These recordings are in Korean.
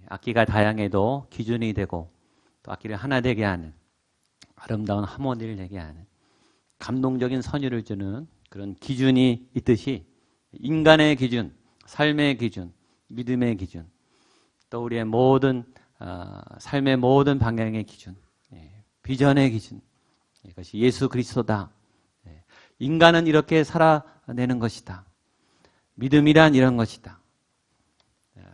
악기가 다양해도 기준이 되고 또 악기를 하나 되게 하는 아름다운 하모니를 내게 하는 감동적인 선율을 주는 그런 기준이 있듯이 인간의 기준, 삶의 기준, 믿음의 기준, 또 우리의 모든 삶의 모든 방향의 기준, 비전의 기준, 이것이 예수 그리스도다. 인간은 이렇게 살아내는 것이다. 믿음이란 이런 것이다.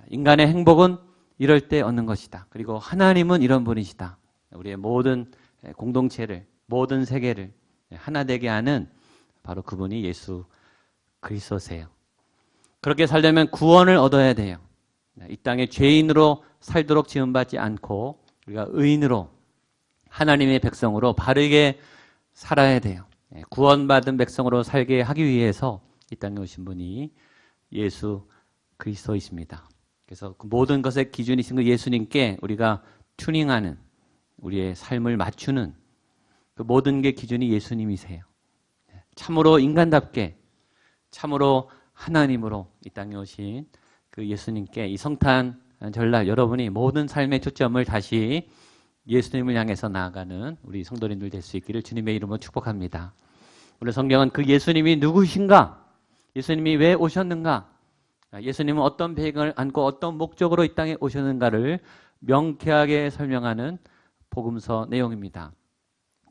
인간의 행복은 이럴 때 얻는 것이다. 그리고 하나님은 이런 분이시다. 우리의 모든 공동체를, 모든 세계를 하나 되게 하는 바로 그분이 예수 그리스도세요. 그렇게 살려면 구원을 얻어야 돼요. 이 땅에 죄인으로 살도록 지음받지 않고 우리가 의인으로 하나님의 백성으로 바르게 살아야 돼요. 구원받은 백성으로 살게 하기 위해서 이 땅에 오신 분이 예수 그리스도이십니다. 그래서 그 모든 것의 기준이신 그 예수님께 우리가 튜닝하는, 우리의 삶을 맞추는 그 모든 게 기준이 예수님이세요. 참으로 인간답게, 참으로 하나님으로 이 땅에 오신 그 예수님께 이 성탄 전날 여러분이 모든 삶의 초점을 다시 예수님을 향해서 나아가는 우리 성도님들 될 수 있기를 주님의 이름으로 축복합니다. 오늘 성경은 그 예수님이 누구신가? 예수님이 왜 오셨는가? 예수님은 어떤 배경을 안고 어떤 목적으로 이 땅에 오셨는가를 명쾌하게 설명하는 복음서 내용입니다.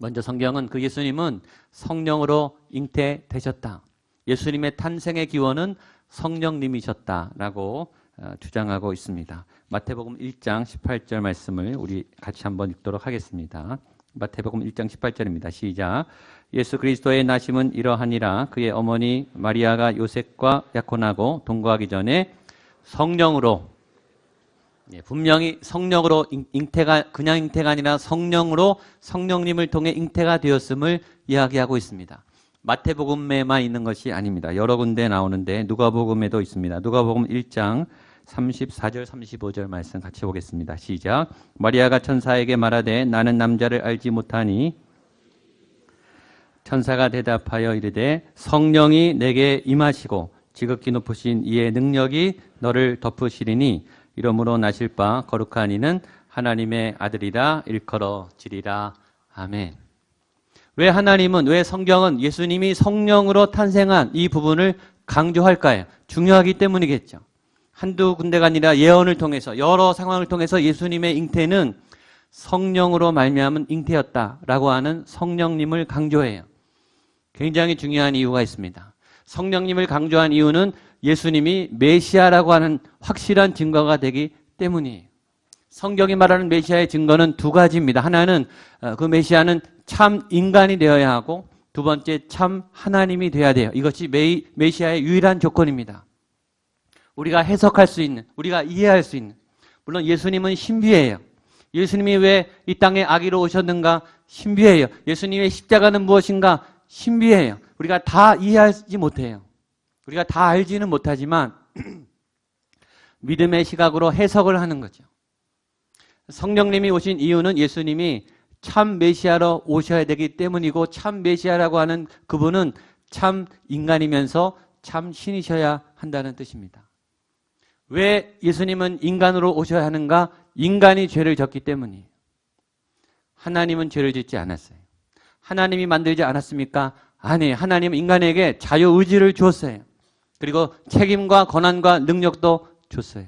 먼저 성경은 그 예수님은 성령으로 잉태되셨다. 예수님의 탄생의 기원은 성령님이셨다라고 주장하고 있습니다. 마태복음 1장 18절 말씀을 우리 같이 한번 읽도록 하겠습니다. 마태복음 1장 18절입니다. 시작. 예수 그리스도의 나심은 이러하니라. 그의 어머니 마리아가 요셉과 약혼하고 동거하기 전에 성령으로, 분명히 성령으로 잉태가, 그냥 잉태가 아니라 성령으로 성령님을 통해 잉태가 되었음을 이야기하고 있습니다. 마태복음에만 있는 것이 아닙니다. 여러 군데 나오는데 누가복음에도 있습니다. 누가복음 1장 34절 35절 말씀 같이 보겠습니다. 시작. 마리아가 천사에게 말하되 나는 남자를 알지 못하니 천사가 대답하여 이르되 성령이 내게 임하시고 지극히 높으신 이의 능력이 너를 덮으시리니 이러므로 나실 바 거룩한 이는 하나님의 아들이라 일컬어지리라. 아멘. 왜 하나님은, 왜 성경은 예수님이 성령으로 탄생한 이 부분을 강조할까요? 중요하기 때문이겠죠. 한두 군데가 아니라 예언을 통해서, 여러 상황을 통해서 예수님의 잉태는 성령으로 말미암은 잉태였다라고 하는 성령님을 강조해요. 굉장히 중요한 이유가 있습니다. 성령님을 강조한 이유는 예수님이 메시아라고 하는 확실한 증거가 되기 때문이에요. 성경이 말하는 메시아의 증거는 두 가지입니다. 하나는 그 메시아는 참 인간이 되어야 하고, 두 번째 참 하나님이 되어야 돼요. 이것이 메시아의 유일한 조건입니다. 우리가 해석할 수 있는, 우리가 이해할 수 있는. 물론 예수님은 신비예요. 예수님이 왜 이 땅에 아기로 오셨는가? 신비예요. 예수님의 십자가는 무엇인가? 신비해요. 우리가 다 이해하지 못해요. 우리가 다 알지는 못하지만 믿음의 시각으로 해석을 하는 거죠. 성령님이 오신 이유는 예수님이 참 메시아로 오셔야 되기 때문이고, 참 메시아라고 하는 그분은 참 인간이면서 참 신이셔야 한다는 뜻입니다. 왜 예수님은 인간으로 오셔야 하는가? 인간이 죄를 졌기 때문이에요. 하나님은 죄를 짓지 않았어요. 하나님이 만들지 않았습니까? 아니에요. 하나님은 인간에게 자유의지를 주었어요. 그리고 책임과 권한과 능력도 줬어요.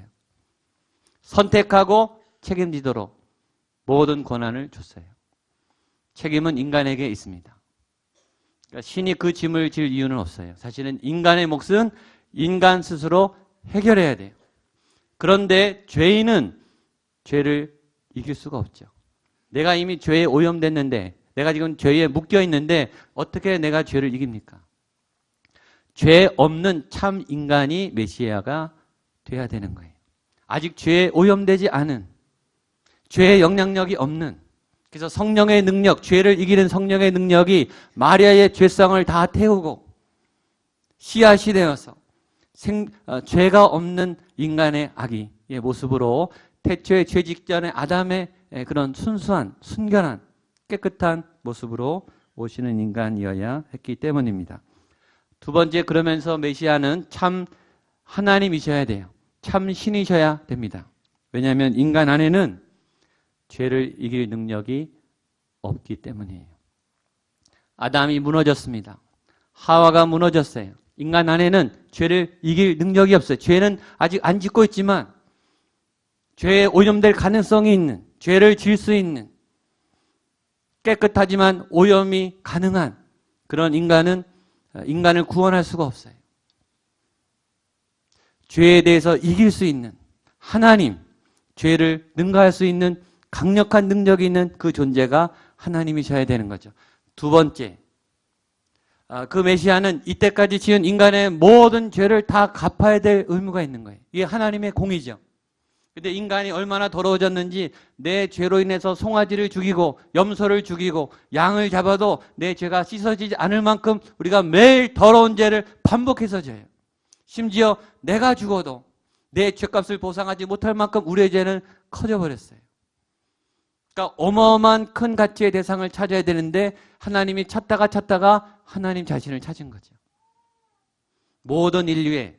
선택하고 책임지도록 모든 권한을 줬어요. 책임은 인간에게 있습니다. 그러니까 신이 그 짐을 질 이유는 없어요. 사실은 인간의 몫은 인간 스스로 해결해야 돼요. 그런데 죄인은 죄를 이길 수가 없죠. 내가 이미 죄에 오염됐는데, 내가 지금 죄에 묶여 있는데 어떻게 내가 죄를 이깁니까? 죄 없는 참 인간이 메시아가 돼야 되는 거예요. 아직 죄에 오염되지 않은, 죄의 영향력이 없는, 그래서 성령의 능력, 죄를 이기는 성령의 능력이 마리아의 죄성을 다 태우고 씨앗이 되어서 죄가 없는 인간의 아기의 모습으로 태초의 죄 직전의 아담의 그런 순수한, 순결한, 깨끗한 모습으로 오시는 인간이어야 했기 때문입니다. 두 번째, 그러면서 메시아는 참 하나님이셔야 돼요. 참 신이셔야 됩니다. 왜냐하면 인간 안에는 죄를 이길 능력이 없기 때문이에요. 아담이 무너졌습니다. 하와가 무너졌어요. 인간 안에는 죄를 이길 능력이 없어요. 죄는 아직 안 짓고 있지만 죄에 오염될 가능성이 있는, 죄를 질 수 있는, 깨끗하지만 오염이 가능한 그런 인간을 구원할 수가 없어요. 죄에 대해서 이길 수 있는 하나님, 죄를 능가할 수 있는 강력한 능력이 있는 그 존재가 하나님이셔야 되는 거죠. 두 번째, 그 메시아는 이때까지 지은 인간의 모든 죄를 다 갚아야 될 의무가 있는 거예요. 이게 하나님의 공이죠. 근데 인간이 얼마나 더러워졌는지 내 죄로 인해서 송아지를 죽이고 염소를 죽이고 양을 잡아도 내 죄가 씻어지지 않을 만큼 우리가 매일 더러운 죄를 반복해서 져요. 심지어 내가 죽어도 내 죄값을 보상하지 못할 만큼 우리의 죄는 커져버렸어요. 그러니까 어마어마한 큰 가치의 대상을 찾아야 되는데 하나님이 찾다가 하나님 자신을 찾은 거죠. 모든 인류의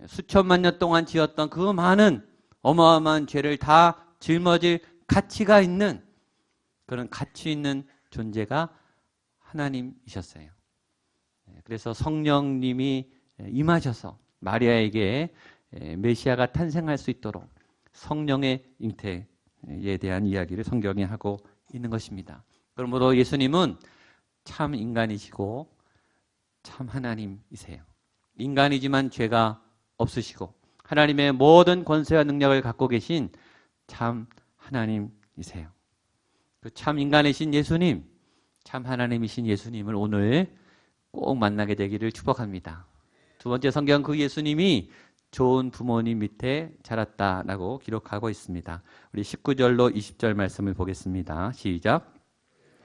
수천만 년 동안 지었던 그 많은 어마어마한 죄를 다 짊어질 가치가 있는 그런 가치 있는 존재가 하나님이셨어요. 그래서 성령님이 임하셔서 마리아에게 메시아가 탄생할 수 있도록 성령의 잉태에 대한 이야기를 성경이 하고 있는 것입니다. 그러므로 예수님은 참 인간이시고 참 하나님이세요. 인간이지만 죄가 없으시고 하나님의 모든 권세와 능력을 갖고 계신 참 하나님이세요. 그 참 인간이신 예수님, 참 하나님이신 예수님을 오늘 꼭 만나게 되기를 축복합니다. 두 번째 성경 그 예수님이 좋은 부모님 밑에 자랐다라고 기록하고 있습니다. 우리 19절로 20절 말씀을 보겠습니다. 시작.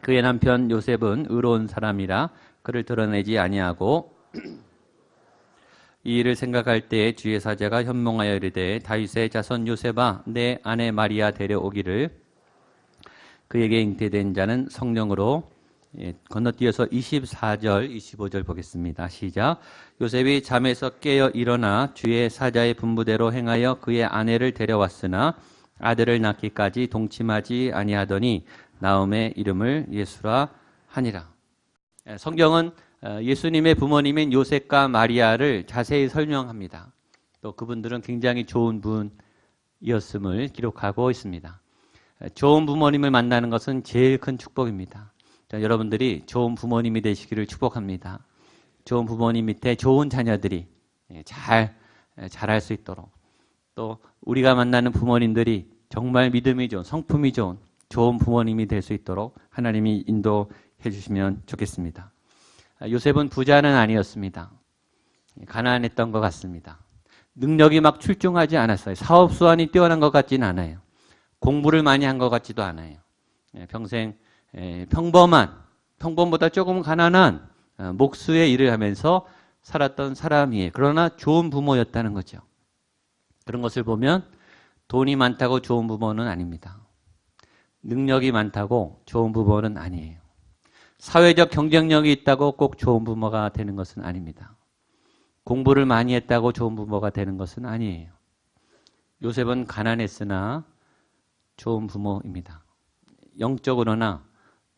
그의 남편 요셉은 의로운 사람이라 그를 드러내지 아니하고 이 일을 생각할 때 주의 사자가 현몽하여 이르되 다윗의 자손 요셉아 내 아내 마리아 데려오기를 그에게 잉태된 자는 성령으로 건너뛰어서 24절 25절 보겠습니다. 시작. 요셉이 잠에서 깨어 일어나 주의 사자의 분부대로 행하여 그의 아내를 데려왔으나 아들을 낳기까지 동침하지 아니하더니 나음의 이름을 예수라 하니라. 성경은 예수님의 부모님인 요셉과 마리아를 자세히 설명합니다. 또 그분들은 굉장히 좋은 분이었음을 기록하고 있습니다. 좋은 부모님을 만나는 것은 제일 큰 축복입니다. 여러분들이 좋은 부모님이 되시기를 축복합니다. 좋은 부모님 밑에 좋은 자녀들이 자랄 수 있도록 또 우리가 만나는 부모님들이 정말 믿음이 좋은 성품이 좋은 부모님이 될 수 있도록 하나님이 인도해 주시면 좋겠습니다. 요셉은 부자는 아니었습니다. 가난했던 것 같습니다. 능력이 막 출중하지 않았어요. 사업 수완이 뛰어난 것 같지는 않아요. 공부를 많이 한 것 같지도 않아요. 평생 평범보다 조금 가난한 목수의 일을 하면서 살았던 사람이에요. 그러나 좋은 부모였다는 거죠. 그런 것을 보면 돈이 많다고 좋은 부모는 아닙니다. 능력이 많다고 좋은 부모는 아니에요. 사회적 경쟁력이 있다고 꼭 좋은 부모가 되는 것은 아닙니다. 공부를 많이 했다고 좋은 부모가 되는 것은 아니에요. 요셉은 가난했으나 좋은 부모입니다. 영적으로나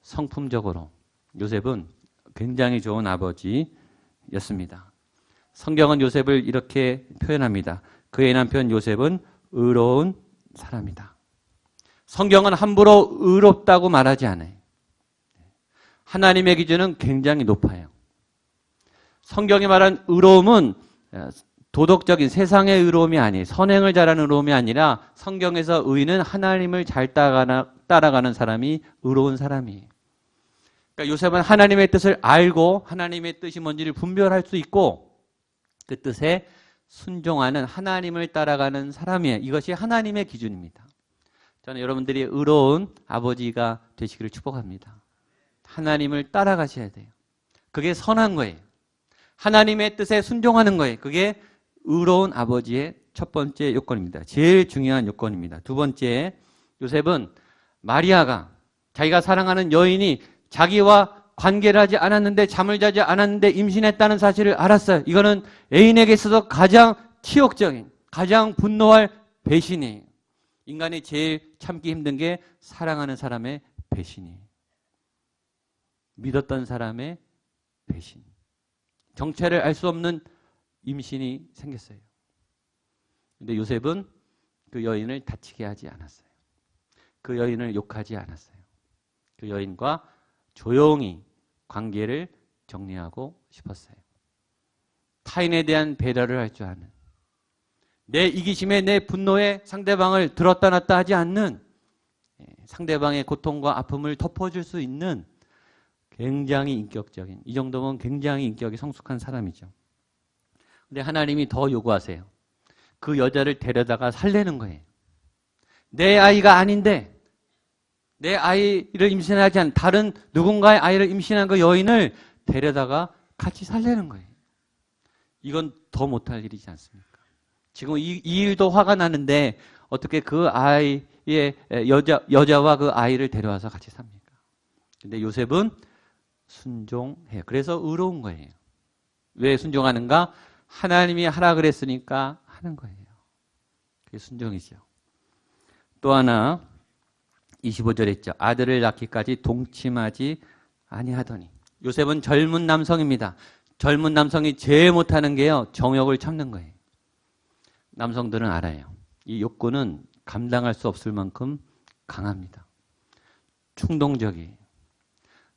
성품적으로 요셉은 굉장히 좋은 아버지였습니다. 성경은 요셉을 이렇게 표현합니다. 그의 남편 요셉은 의로운 사람이다. 성경은 함부로 의롭다고 말하지 않아요. 하나님의 기준은 굉장히 높아요. 성경이 말한 의로움은 도덕적인 세상의 의로움이 아니에요. 선행을 잘하는 의로움이 아니라 성경에서 의인은 하나님을 잘 따라가는 사람이 의로운 사람이에요. 그러니까 요셉은 하나님의 뜻을 알고 하나님의 뜻이 뭔지를 분별할 수 있고 그 뜻에 순종하는 하나님을 따라가는 사람이에요. 이것이 하나님의 기준입니다. 저는 여러분들이 의로운 아버지가 되시기를 축복합니다. 하나님을 따라가셔야 돼요. 그게 선한 거예요. 하나님의 뜻에 순종하는 거예요. 그게 의로운 아버지의 첫 번째 요건입니다. 제일 중요한 요건입니다. 두 번째, 요셉은 마리아가 자기가 사랑하는 여인이 자기와 관계를 하지 않았는데 잠을 자지 않았는데 임신했다는 사실을 알았어요. 이거는 애인에게 있어서 가장 치욕적인, 가장 분노할 배신이에요. 인간이 제일 참기 힘든 게 사랑하는 사람의 배신이에요. 믿었던 사람의 배신. 정체를 알 수 없는 임신이 생겼어요. 근데 요셉은 그 여인을 다치게 하지 않았어요. 그 여인을 욕하지 않았어요. 그 여인과 조용히 관계를 정리하고 싶었어요. 타인에 대한 배려를 할 줄 아는, 내 이기심에 내 분노에 상대방을 들었다 놨다 하지 않는, 상대방의 고통과 아픔을 덮어줄 수 있는 굉장히 인격적인, 이 정도면 굉장히 인격이 성숙한 사람이죠. 근데 하나님이 더 요구하세요. 그 여자를 데려다가 살리는 거예요. 내 아이가 아닌데, 내 아이를 임신하지 않은 다른 누군가의 아이를 임신한 그 여인을 데려다가 같이 살리는 거예요. 이건 더 못할 일이지 않습니까? 지금 이 일도 화가 나는데 어떻게 그 아이의 여자와 그 아이를 데려와서 같이 삽니까? 근데 요셉은 순종해요. 그래서 의로운 거예요. 왜 순종하는가? 하나님이 하라 그랬으니까 하는 거예요. 그게 순종이죠. 또 하나 25절에 있죠. 아들을 낳기까지 동침하지 아니하더니. 요셉은 젊은 남성입니다. 젊은 남성이 제일 못하는 게요, 정욕을 참는 거예요. 남성들은 알아요. 이 욕구는 감당할 수 없을 만큼 강합니다. 충동적이에요.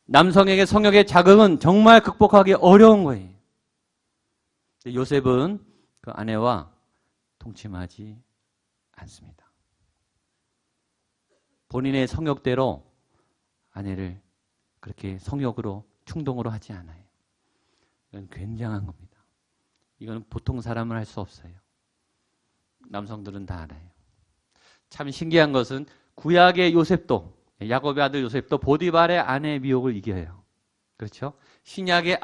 남성에게 성욕의 자극은 정말 극복하기 어려운 거예요. 요셉은 그 아내와 동침하지 않습니다. 본인의 성욕대로 아내를 그렇게 성욕으로, 충동으로 하지 않아요. 이건 굉장한 겁니다. 이건 보통 사람은 할 수 없어요. 남성들은 다 알아요. 참 신기한 것은 구약의 요셉도, 야곱의 아들 요셉도 보디발의 아내의 미혹을 이겨요. 그렇죠? 신약의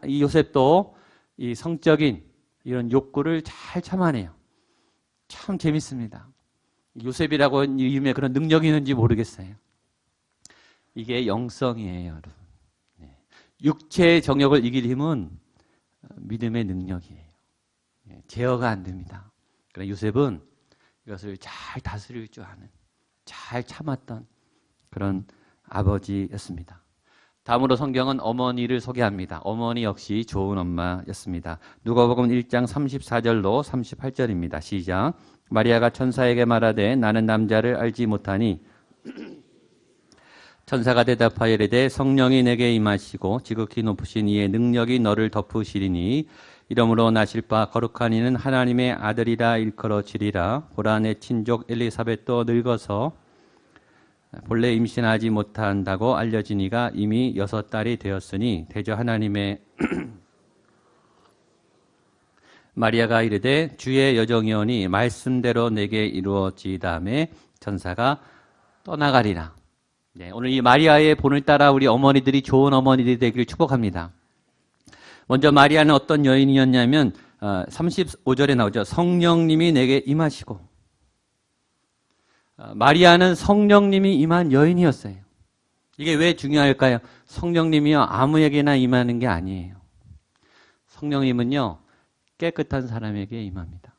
이 요셉도 이 성적인 이런 욕구를 잘 참아내요. 참 재밌습니다. 요셉이라고 하는 이름에 그런 능력이 있는지 모르겠어요. 이게 영성이에요, 여러분. 네. 육체의 정욕을 이길 힘은 믿음의 능력이에요. 네. 제어가 안 됩니다. 그러나 요셉은 이것을 잘 다스릴 줄 아는, 잘 참았던 그런 아버지였습니다. 다음으로 성경은 어머니를 소개합니다. 어머니 역시 좋은 엄마였습니다. 누가복음 1장 34절로 38절입니다. 시작. 마리아가 천사에게 말하되 나는 남자를 알지 못하니 천사가 대답하여 이르되 성령이 내게 임하시고 지극히 높으신 이의 능력이 너를 덮으시리니 이러므로 나실 바 거룩한 이는 하나님의 아들이라 일컬어지리라. 보라 내 친족 엘리사벳도 늙어서 본래 임신하지 못한다고 알려진 이가 이미 6달이 되었으니 대저 하나님의 마리아가 이르되 주의 여정이오니 말씀대로 내게 이루어지다음에 천사가 떠나가리라. 네, 오늘 이 마리아의 본을 따라 우리 어머니들이 좋은 어머니들이 되기를 축복합니다. 먼저 마리아는 어떤 여인이었냐면 35절에 나오죠. 성령님이 내게 임하시고. 마리아는 성령님이 임한 여인이었어요. 이게 왜 중요할까요? 성령님이요, 아무에게나 임하는 게 아니에요. 성령님은요, 깨끗한 사람에게 임합니다.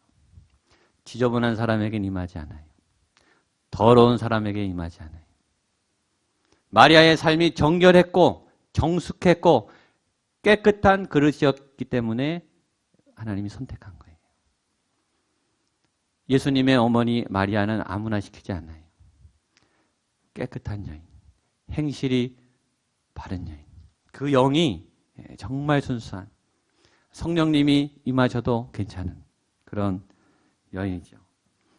지저분한 사람에게는 임하지 않아요. 더러운 사람에게 임하지 않아요. 마리아의 삶이 정결했고 정숙했고 깨끗한 그릇이었기 때문에 하나님이 선택한 거예요. 예수님의 어머니 마리아는 아무나 시키지 않아요. 깨끗한 여인, 행실이 바른 여인, 그 영이 정말 순수한, 성령님이 임하셔도 괜찮은 그런 여인이죠.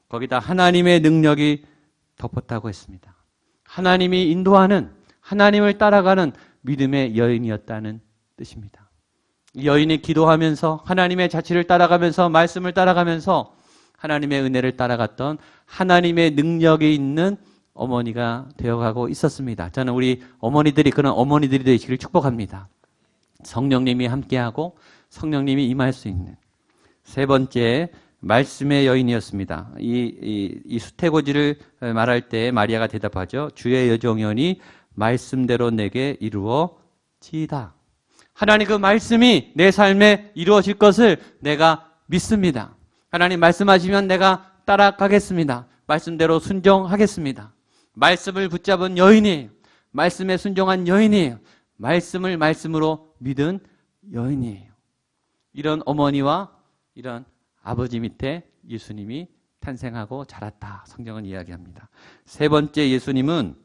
거기다 하나님의 능력이 덮었다고 했습니다. 하나님이 인도하는, 하나님을 따라가는 믿음의 여인이었다는 뜻입니다. 이 여인이 기도하면서 하나님의 자취를 따라가면서 말씀을 따라가면서 하나님의 은혜를 따라갔던 하나님의 능력이 있는 어머니가 되어가고 있었습니다. 저는 우리 어머니들이 그런 어머니들이 되시기를 축복합니다. 성령님이 함께하고 성령님이 임할 수 있는. 세 번째, 말씀의 여인이었습니다. 이 수태고지를 말할 때 마리아가 대답하죠. 주의 여정이오니 말씀대로 내게 이루어지이다. 하나님 그 말씀이 내 삶에 이루어질 것을 내가 믿습니다. 하나님 말씀하시면 내가 따라가겠습니다. 말씀대로 순종하겠습니다. 말씀을 붙잡은 여인이에요. 말씀에 순종한 여인이에요. 말씀을 말씀으로 믿은 여인이에요. 이런 어머니와 이런 아버지 밑에 예수님이 탄생하고 자랐다. 성경은 이야기합니다. 세 번째 예수님은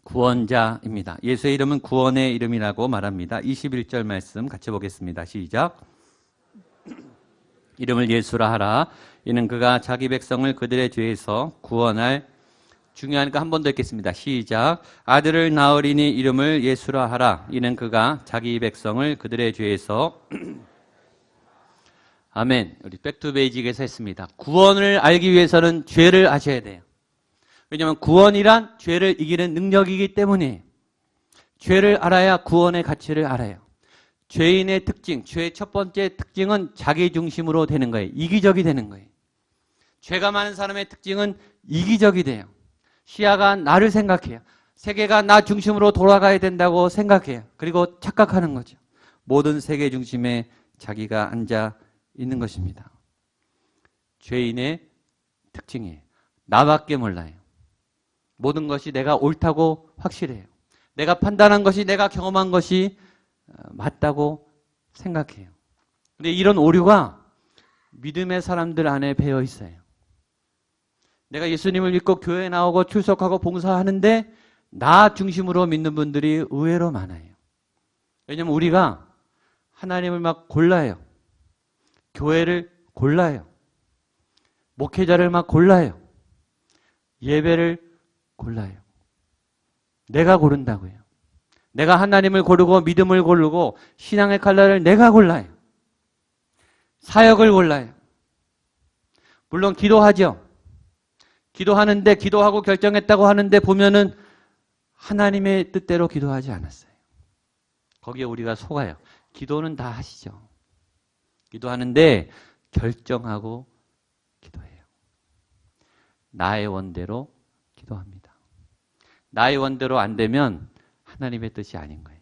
구원자입니다. 예수의 이름은 구원의 이름이라고 말합니다. 21절 말씀 같이 보겠습니다. 시작. 이름을 예수라 하라. 이는 그가 자기 백성을 그들의 죄에서 구원할, 중요하니까 한 번 더 읽겠습니다. 시작. 아들을 낳으리니 이름을 예수라 하라. 이는 그가 자기 백성을 그들의 죄에서 아멘. 우리 백투베이직에서 했습니다. 구원을 알기 위해서는 죄를 아셔야 돼요. 왜냐하면 구원이란 죄를 이기는 능력이기 때문에 죄를 알아야 구원의 가치를 알아요. 죄인의 특징, 죄의 첫 번째 특징은 자기 중심으로 되는 거예요. 이기적이 되는 거예요. 죄가 많은 사람의 특징은 이기적이 돼요. 시야가 나를 생각해요. 세계가 나 중심으로 돌아가야 된다고 생각해요. 그리고 착각하는 거죠. 모든 세계 중심에 자기가 앉아 있는 것입니다. 죄인의 특징이에요. 나밖에 몰라요. 모든 것이 내가 옳다고 확실해요. 내가 판단한 것이, 내가 경험한 것이 맞다고 생각해요. 근데 이런 오류가 믿음의 사람들 안에 배어 있어요. 내가 예수님을 믿고 교회에 나오고 출석하고 봉사하는데 나 중심으로 믿는 분들이 의외로 많아요. 왜냐하면 우리가 하나님을 막 골라요. 교회를 골라요. 목회자를 막 골라요. 예배를 골라요. 내가 고른다고요. 내가 하나님을 고르고 믿음을 고르고 신앙의 칼날을 내가 골라요. 사역을 골라요. 물론 기도하죠. 기도하는데 기도하고 결정했다고 하는데 보면은 하나님의 뜻대로 기도하지 않았어요. 거기에 우리가 속아요. 기도는 다 하시죠. 기도하는데 결정하고 기도해요. 나의 원대로 기도합니다. 나의 원대로 안 되면 하나님의 뜻이 아닌 거예요.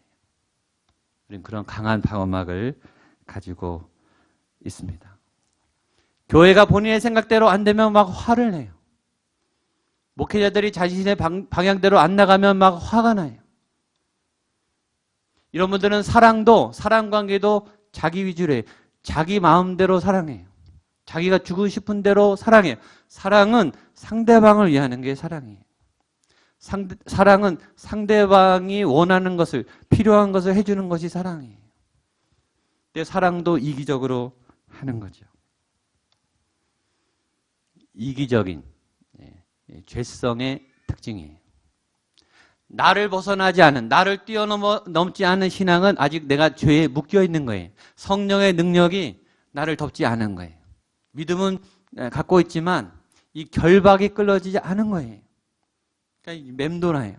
우리는 그런 강한 방어막을 가지고 있습니다. 교회가 본인의 생각대로 안 되면 막 화를 내요. 목회자들이 자신의 방향대로 안 나가면 막 화가 나요. 이런 분들은 사랑도, 사랑관계도 자기 위주로 해요. 자기 마음대로 사랑해요. 자기가 주고 싶은 대로 사랑해요. 사랑은 상대방을 위하는 게 사랑이에요. 사랑은 상대방이 원하는 것을, 필요한 것을 해주는 것이 사랑이에요. 근데 사랑도 이기적으로 하는 거죠. 이기적인 죄성의 특징이에요. 나를 벗어나지 않은, 나를 뛰어넘지 않은 신앙은 아직 내가 죄에 묶여 있는 거예요. 성령의 능력이 나를 덮지 않은 거예요. 믿음은 갖고 있지만 이 결박이 끌어지지 않은 거예요. 그러니까 맴돌아요.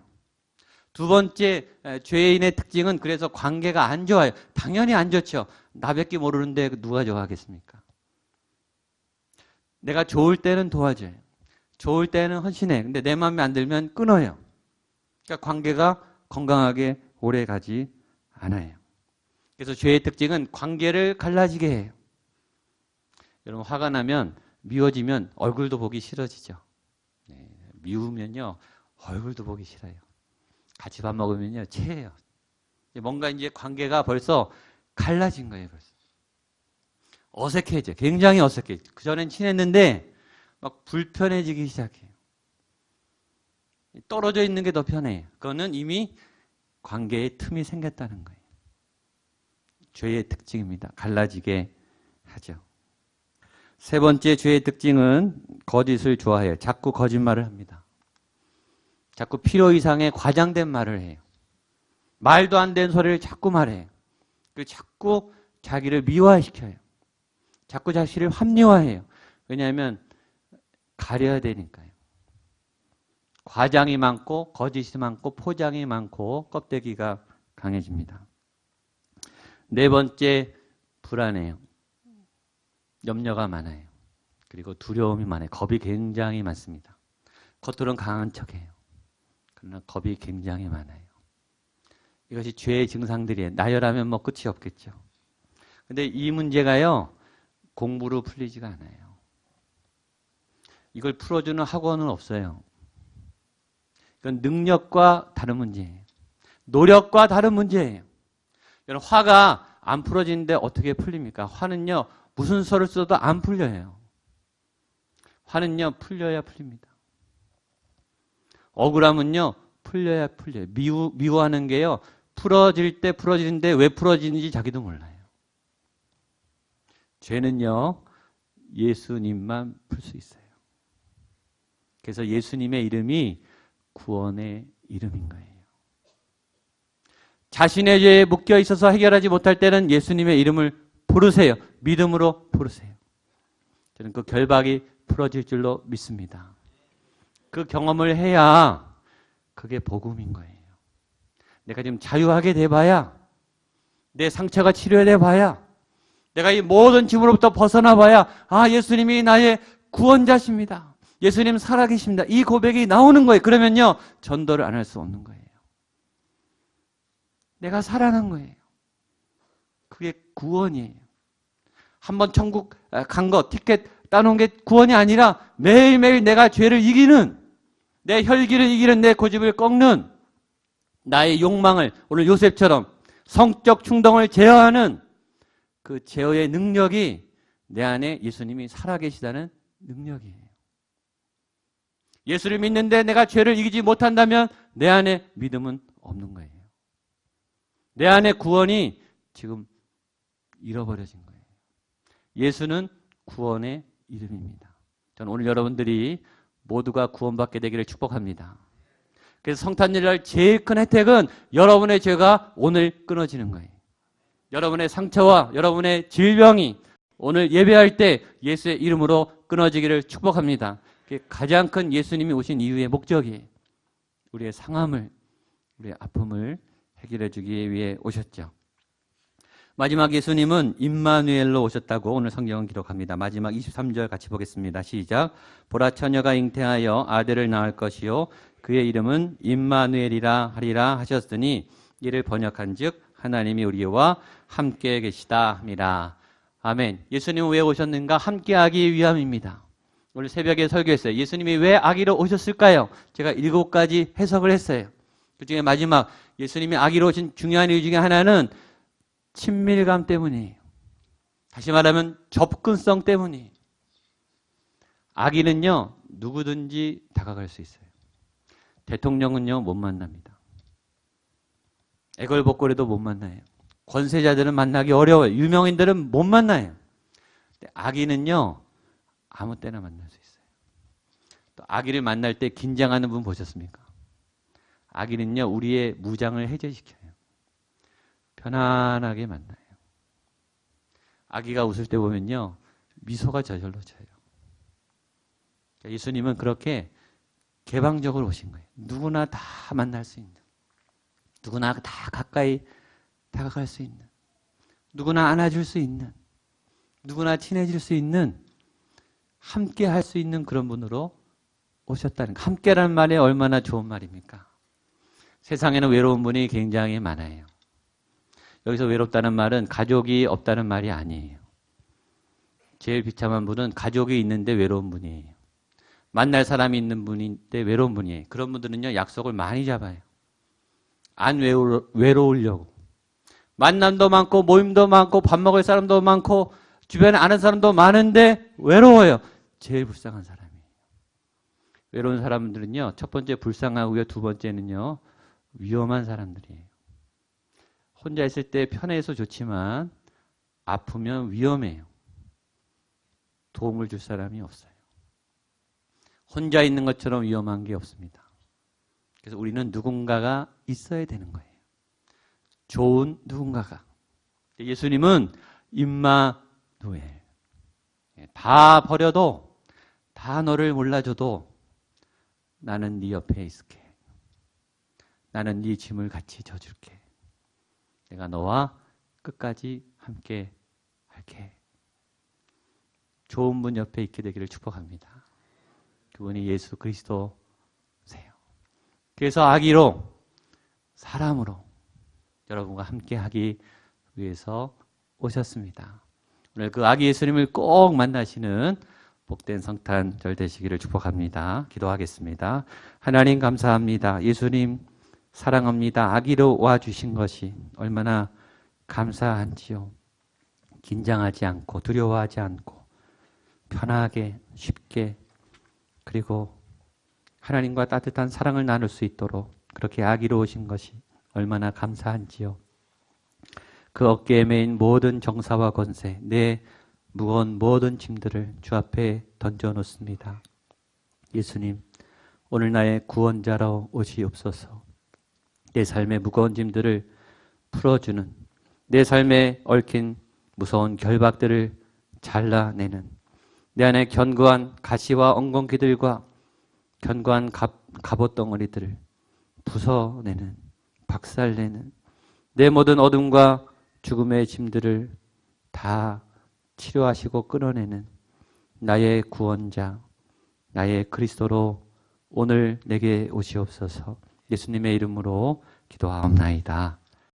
두 번째 죄인의 특징은 그래서 관계가 안 좋아요. 당연히 안 좋죠. 나밖에 모르는데 누가 좋아하겠습니까? 내가 좋을 때는 도와줘요. 좋을 때는 헌신해. 근데 내 마음에 안 들면 끊어요. 그러니까 관계가 건강하게 오래 가지 않아요. 그래서 죄의 특징은 관계를 갈라지게 해요. 여러분 화가 나면 미워지면 얼굴도 보기 싫어지죠. 네, 미우면요 얼굴도 보기 싫어요. 같이 밥 먹으면요 체해요. 뭔가 이제 관계가 벌써 갈라진 거예요. 벌써. 어색해져. 굉장히 어색해. 그전엔 친했는데 막 불편해지기 시작해요. 떨어져 있는 게 더 편해요. 그거는 이미 관계에 틈이 생겼다는 거예요. 죄의 특징입니다. 갈라지게 하죠. 세 번째 죄의 특징은 거짓을 좋아해요. 자꾸 거짓말을 합니다. 자꾸 필요 이상의 과장된 말을 해요. 말도 안 되는 소리를 자꾸 말해요. 그리고 자꾸 자기를 미화시켜요. 자꾸 자신을 합리화해요. 왜냐하면 가려야 되니까요. 과장이 많고 거짓이 많고 포장이 많고 껍데기가 강해집니다. 네 번째, 불안해요. 염려가 많아요. 그리고 두려움이 많아요. 겁이 굉장히 많습니다. 겉으로는 강한 척해요. 그러나 겁이 굉장히 많아요. 이것이 죄의 증상들이에요. 나열하면 뭐 끝이 없겠죠. 근데 이 문제가요, 공부로 풀리지가 않아요. 이걸 풀어주는 학원은 없어요. 이건 능력과 다른 문제예요. 노력과 다른 문제예요. 여러분, 화가 안 풀어지는데 어떻게 풀립니까? 화는요, 무슨 수를 써도 안 풀려요. 화는요, 풀려야 풀립니다. 억울함은요, 풀려야 풀려요. 미워하는 게요, 풀어질 때 풀어지는데 왜 풀어지는지 자기도 몰라요. 죄는요, 예수님만 풀 수 있어요. 그래서 예수님의 이름이 구원의 이름인 거예요. 자신의 죄에 묶여 있어서 해결하지 못할 때는 예수님의 이름을 부르세요. 믿음으로 부르세요. 저는 그 결박이 풀어질 줄로 믿습니다. 그 경험을 해야 그게 복음인 거예요. 내가 지금 자유하게 돼봐야, 내 상처가 치료돼 봐야, 내가 이 모든 짐으로부터 벗어나 봐야, 아, 예수님이 나의 구원자십니다. 예수님 살아계십니다. 이 고백이 나오는 거예요. 그러면요, 전도를 안 할 수 없는 거예요. 내가 살아난 거예요. 그게 구원이에요. 한번 천국 간 거, 티켓 따놓은 게 구원이 아니라 매일매일 내가 죄를 이기는, 내 혈기를 이기는, 내 고집을 꺾는, 나의 욕망을, 오늘 요셉처럼 성적 충동을 제어하는 그 제어의 능력이 내 안에 예수님이 살아계시다는 능력이에요. 예수를 믿는데 내가 죄를 이기지 못한다면 내 안에 믿음은 없는 거예요. 내 안에 구원이 지금 잃어버려진 거예요. 예수는 구원의 이름입니다. 저는 오늘 여러분들이 모두가 구원받게 되기를 축복합니다. 그래서 성탄절날 제일 큰 혜택은 여러분의 죄가 오늘 끊어지는 거예요. 여러분의 상처와 여러분의 질병이 오늘 예배할 때 예수의 이름으로 끊어지기를 축복합니다. 그게 가장 큰 예수님이 오신 이유의 목적이에요. 우리의 상함을, 우리의 아픔을 해결해 주기 위해 오셨죠. 마지막 예수님은 임마누엘로 오셨다고 오늘 성경은 기록합니다. 마지막 23절 같이 보겠습니다. 시작. 보라, 처녀가 잉태하여 아들을 낳을 것이요 그의 이름은 임마누엘이라 하리라 하셨으니 이를 번역한 즉 하나님이 우리와 함께 계시다 함이라. 아멘. 예수님은 왜 오셨는가? 함께하기 위함입니다. 오늘 새벽에 설교했어요. 예수님이 왜 아기로 오셨을까요? 제가 7가지 해석을 했어요. 그 중에 마지막 예수님이 아기로 오신 중요한 이유 중에 하나는 친밀감 때문이에요. 다시 말하면 접근성 때문이에요. 아기는요, 누구든지 다가갈 수 있어요. 대통령은요, 못 만납니다. 애걸복걸해도 못 만나요. 권세자들은 만나기 어려워요. 유명인들은 못 만나요. 근데 아기는요, 아무 때나 만날 수 있어요. 또 아기를 만날 때 긴장하는 분 보셨습니까? 아기는요, 우리의 무장을 해제시켜요. 편안하게 만나요. 아기가 웃을 때 보면요, 미소가 저절로 져요. 예수님은 그렇게 개방적으로 오신 거예요. 누구나 다 만날 수 있는, 누구나 다 가까이 다가갈 수 있는, 누구나 안아줄 수 있는, 누구나 친해질 수 있는, 함께 할 수 있는 그런 분으로 오셨다는 거. 함께라는 말이 얼마나 좋은 말입니까? 세상에는 외로운 분이 굉장히 많아요. 여기서 외롭다는 말은 가족이 없다는 말이 아니에요. 제일 비참한 분은 가족이 있는데 외로운 분이에요. 만날 사람이 있는 분인데 외로운 분이에요. 그런 분들은요, 약속을 많이 잡아요. 안 외로우려고. 만남도 많고 모임도 많고 밥 먹을 사람도 많고 주변에 아는 사람도 많은데 외로워요. 제일 불쌍한 사람이에요. 외로운 사람들은요, 첫 번째 불쌍하고요, 두 번째는요, 위험한 사람들이에요. 혼자 있을 때 편해서 좋지만 아프면 위험해요. 도움을 줄 사람이 없어요. 혼자 있는 것처럼 위험한 게 없습니다. 그래서 우리는 누군가가 있어야 되는 거예요. 좋은 누군가가. 예수님은 임마누엘. 다 버려도, 다 너를 몰라줘도 나는 네 옆에 있을게. 나는 네 짐을 같이 져줄게. 내가 너와 끝까지 함께 할게. 좋은 분 옆에 있게 되기를 축복합니다. 그분이 예수 그리스도세요. 그래서 아기로, 사람으로 여러분과 함께 하기 위해서 오셨습니다. 오늘 그 아기 예수님을 꼭 만나시는 복된 성탄절 되시기를 축복합니다. 기도하겠습니다. 하나님 감사합니다. 예수님 사랑합니다. 아기로 와주신 것이 얼마나 감사한지요. 긴장하지 않고 두려워하지 않고 편하게 쉽게 그리고 하나님과 따뜻한 사랑을 나눌 수 있도록 그렇게 아기로 오신 것이 얼마나 감사한지요. 그 어깨에 메인 모든 정사와 권세, 내 무거운 모든 짐들을 주 앞에 던져놓습니다. 예수님, 오늘 나의 구원자로 오시옵소서. 내 삶의 무거운 짐들을 풀어주는, 내 삶에 얽힌 무서운 결박들을 잘라내는, 내 안에 견고한 가시와 엉겅퀴들과 견고한 갑옷 덩어리들을 부숴내는, 박살내는 내 모든 어둠과 죽음의 짐들을 다 치료하시고 끊어내는 나의 구원자, 나의 그리스도로 오늘 내게 오시옵소서. 예수님의 이름으로 기도하옵나이다.